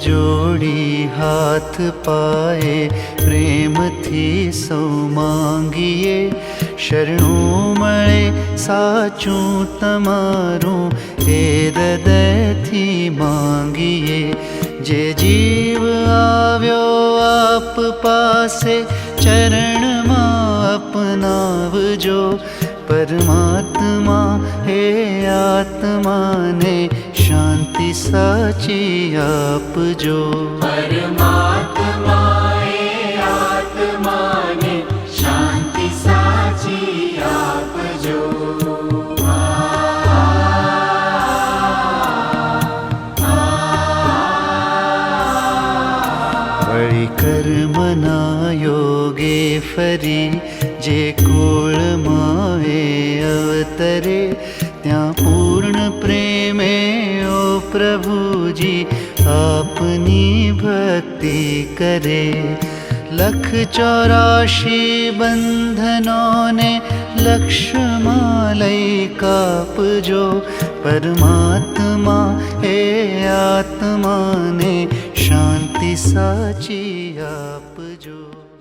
જોડી હાથ પાએ પ્રેમથી સૌ માંગીએ, શરણું મળે સાચું તમારું એ હૃદયથી માંગીએ। જે જીવ આવ્યો આપ પાસે ચરણમાં અપનાવજો, પરમાત્મા હે આત્માને શાંતિ સાચી આપજો। પરમાત્મા હે આત્માને શાંતિ સાચી આપજો। વળી કર્મના યોગે ફરી જે કુળમાં એ અવતરે, ત્યાં પૂર્ણ પ્રેમે ઓ પ્રભુજી આપની ભક્તિ કરે। 184 બંધનોને લક્ષમાં લઈ કાપજો, પરમાત્મા હે આત્માને શાંતિ સાચી આપ।